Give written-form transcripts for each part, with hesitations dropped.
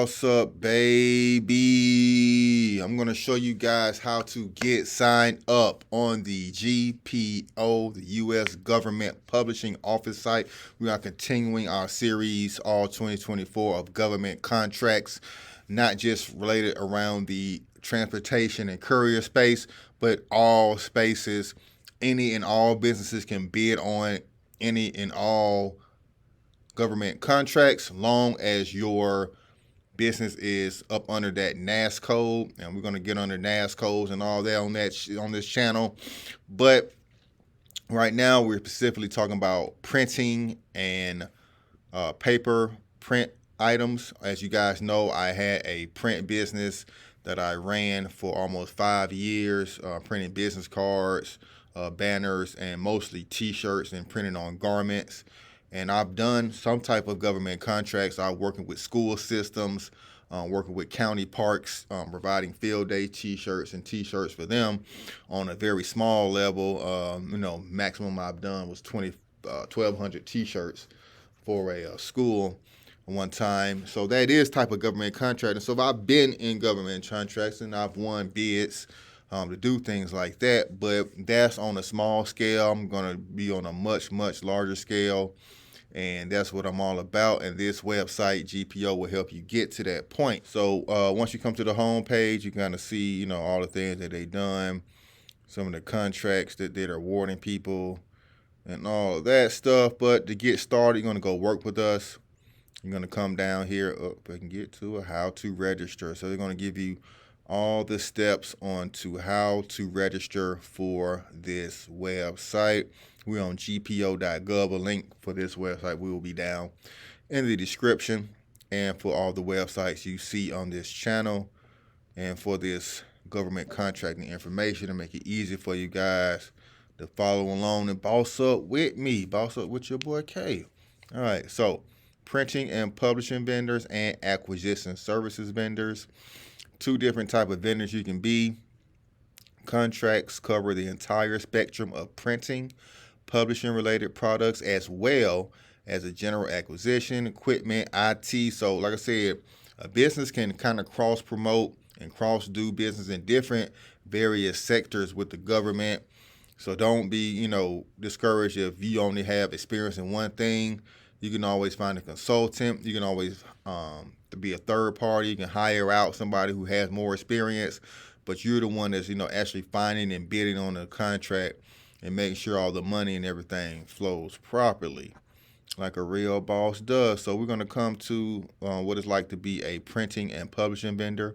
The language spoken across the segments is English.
Boss Up, baby. I'm going to show you guys how to get signed up on the GPO, the U.S. Government Publishing Office site. We are continuing our series, all 2024, of government contracts, not just related around the transportation and courier space, but all spaces. Any and all businesses can bid on any and all government contracts, long as your business is up under that NAS code, and we're going to get under NAS codes and all that on this channel. But right now, we're specifically talking about printing and paper print items. As you guys know, I had a print business that I ran for almost 5 years, printing business cards, banners, and mostly T-shirts and printing on garments. And I've done some type of government contracts. I'm working with school systems, working with county parks, providing field day T-shirts and T-shirts for them on a very small level. Maximum I've done was 1,200 T-shirts for a school one time. So that is type of government contract. And so I've been in government contracts and I've won bids to do things like that. But that's on a small scale. I'm going to be on a much, much larger scale. And that's what I'm all about. And this website, GPO, will help you get to that point. So once you come to the home page, you kind of see, all the things that they've done, some of the contracts that they're awarding people and all of that stuff. But to get started, you're going to go work with us. You're going to come down here, up and get to a how to register. So they're going to give you all the steps on to how to register for this website. We're on gpo.gov. A link for this website will be down in the description, and for all the websites you see on this channel, and for this government contracting information to make it easy for you guys to follow along and boss up with me. Boss up with your boy K. All right, so printing and publishing vendors and acquisition services vendors. Two different type of vendors you can be. Contracts cover the entire spectrum of printing, publishing related products, as well as a general acquisition, equipment, IT. So like I said, a business can kind of cross promote and cross do business in different various sectors with the government. So don't be, discouraged if you only have experience in one thing. You can always find a consultant. You can always to be a third party. You can hire out somebody who has more experience, but you're the one that's, actually finding and bidding on the contract and making sure all the money and everything flows properly like a real boss does. So we're going to come to what it's like to be a printing and publishing vendor.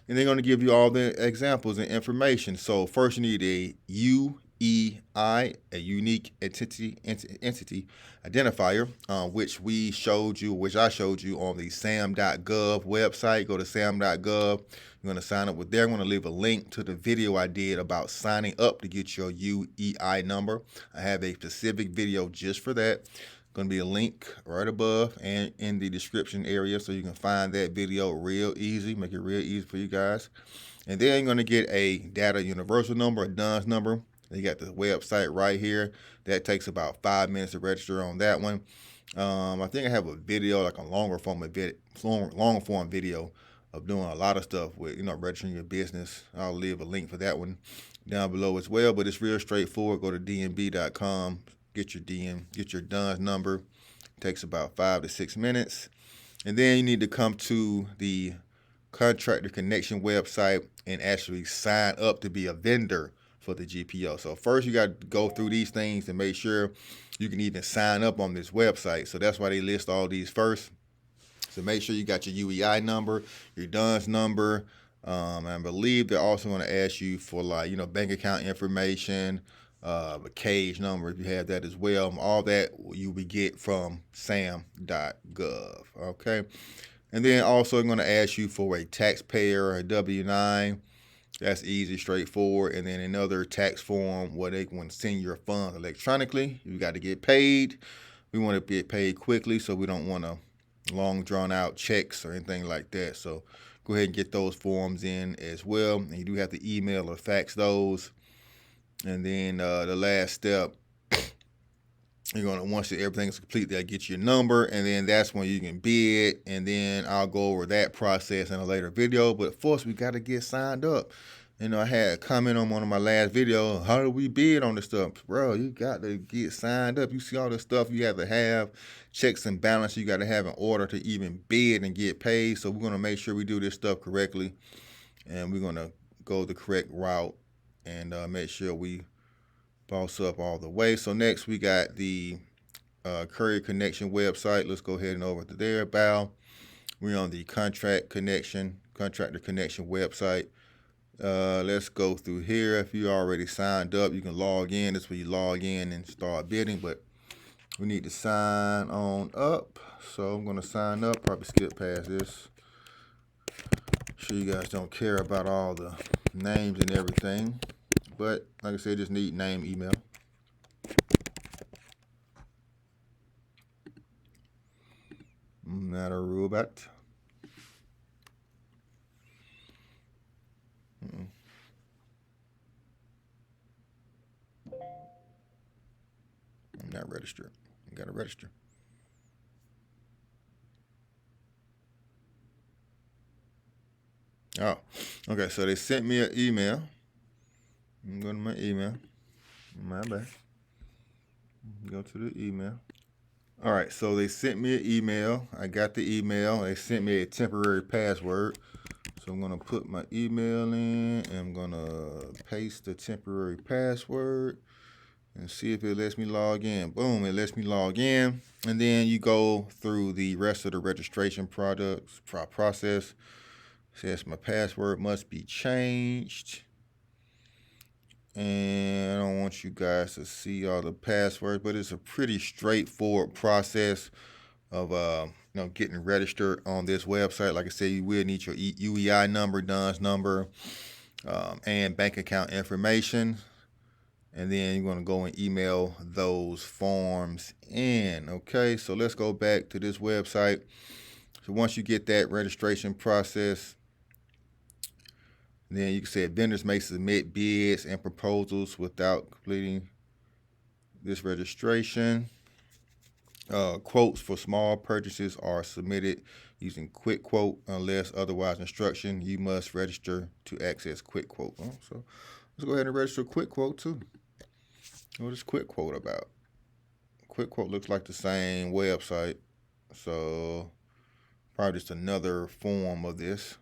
And they're going to give you all the examples and information. So first you need a UEI, a unique entity identifier, which I showed you on the sam.gov website. Go to sam.gov. You're going to sign up with there. I'm going to leave a link to the video I did about signing up to get your UEI number. I have a specific video just for that. Going to be a link right above and in the description area, so you can find that video real easy, make it real easy for you guys. And then you're going to get a data universal number, a DUNS number. You got the website right here. That takes about 5 minutes to register on that one. I think I have a video, like a long form video of doing a lot of stuff with, registering your business. I'll leave a link for that one down below as well, but it's real straightforward. Go to dnb.com. Get your DUNS number. It takes about 5 to 6 minutes. And then you need to come to the Contractor Connection website and actually sign up to be a vendor for the GPO. So first you got to go through these things to make sure you can even sign up on this website. So that's why they list all these first. So make sure you got your UEI number, your DUNS number. And I believe they're also going to ask you for bank account information, a cage number if you have that as well. All that you will get from sam.gov. Okay. And then also I'm going to ask you for a taxpayer, a W-9. That's easy, straightforward. And then another tax form where they can send your funds electronically. You got to get paid. We want to get paid quickly, so we don't want to long drawn out checks or anything like that. So go ahead and get those forms in as well. And you do have to email or fax those. And then the last step You're gonna, once everything is complete, they'll get your number, and then that's when you can bid. And then I'll go over that process in a later video. But first, we gotta get signed up. You know, I had a comment on one of my last videos. How do we bid on this stuff, bro? You got to get signed up. You see all this stuff you have to have, checks and balance you got to have in order to even bid and get paid. So we're gonna make sure we do this stuff correctly, and we're gonna go the correct route and make sure we boss up all the way. So next we got the Courier Connection website. Let's go ahead and over to there. We're on the contractor connection website. Let's go through here. If you already signed up, you can log in. That's where you log in and start bidding, but we need to sign on up. So I'm going to sign up, probably skip past this. Sure you guys don't care about all the names and everything, but like I said, just need name, email. Not a robot. I'm not registered. You gotta register. Oh, okay. So they sent me an email. I'm going to my email. My bad. Go to the email. All right. So they sent me an email. I got the email. They sent me a temporary password. So I'm going to put my email in, and I'm going to paste the temporary password and see if it lets me log in. Boom, it lets me log in. And then you go through the rest of the registration process. It says my password must be changed. And I don't want you guys to see all the passwords, but it's a pretty straightforward process of getting registered on this website. Like I said, you will need your UEI number, DUNS number, and bank account information. And then you're going to go and email those forms in. Okay, so let's go back to this website. So once you get that registration process, then you can say vendors may submit bids and proposals without completing this registration. Quotes for small purchases are submitted using Quick Quote unless otherwise instruction. You must register to access Quick Quote. Oh, so let's go ahead and register Quick Quote too. What is Quick Quote about? Quick Quote looks like the same website, so probably just another form of this.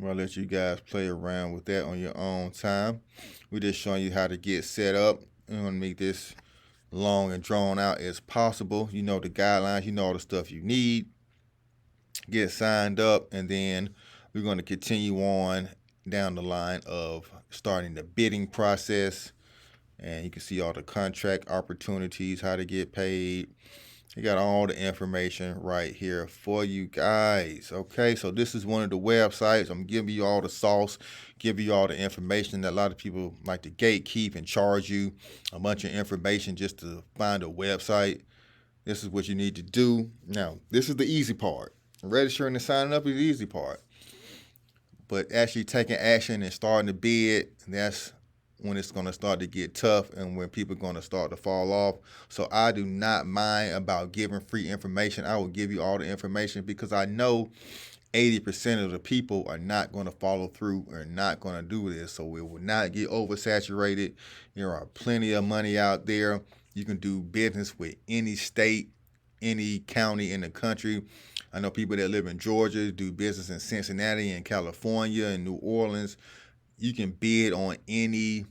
I'll let you guys play around with that on your own time. We're just showing you how to get set up. We want to make this long and drawn out as possible. You know the guidelines, you know all the stuff you need. Get signed up, and then we're going to continue on down the line of starting the bidding process. And you can see all the contract opportunities, how to get paid. You got all the information right here for you guys. Okay, so this is one of the websites. I'm giving you all the sauce, give you all the information that a lot of people like to gatekeep and charge you a bunch of information just to find a website. This is what you need to do. Now, this is the easy part. Registering and signing up is the easy part. But actually taking action and starting to bid, that's when it's going to start to get tough and when people are going to start to fall off. So I do not mind about giving free information. I will give you all the information because I know 80% of the people are not going to follow through or not going to do this. So it will not get oversaturated. There are plenty of money out there. You can do business with any state, any county in the country. I know people that live in Georgia do business in Cincinnati and California and New Orleans. You can bid on any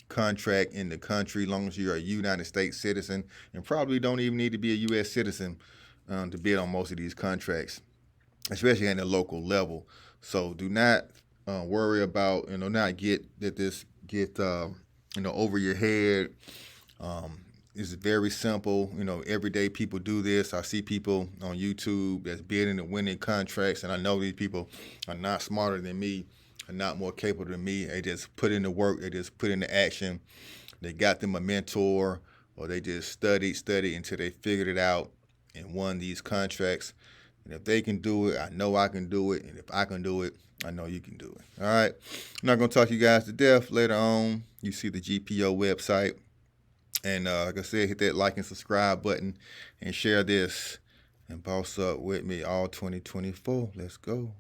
contract in the country as long as you're a United States citizen, and probably don't even need to be a U.S. citizen to bid on most of these contracts, especially at the local level. So do not worry about, not get over your head. It's very simple. Everyday people do this. I see people on YouTube that's bidding and winning contracts, and I know these people are not smarter than me, are not more capable than me. They just put in the work. They just put in the action. They got them a mentor, or they just studied until they figured it out and won these contracts. And if they can do it, I know I can do it. And if I can do it, I know you can do it. All right. I'm not going to talk you guys to death. Later on, you see the GPO website. And like I said, hit that like and subscribe button and share this and boss up with me all 2024. Let's go.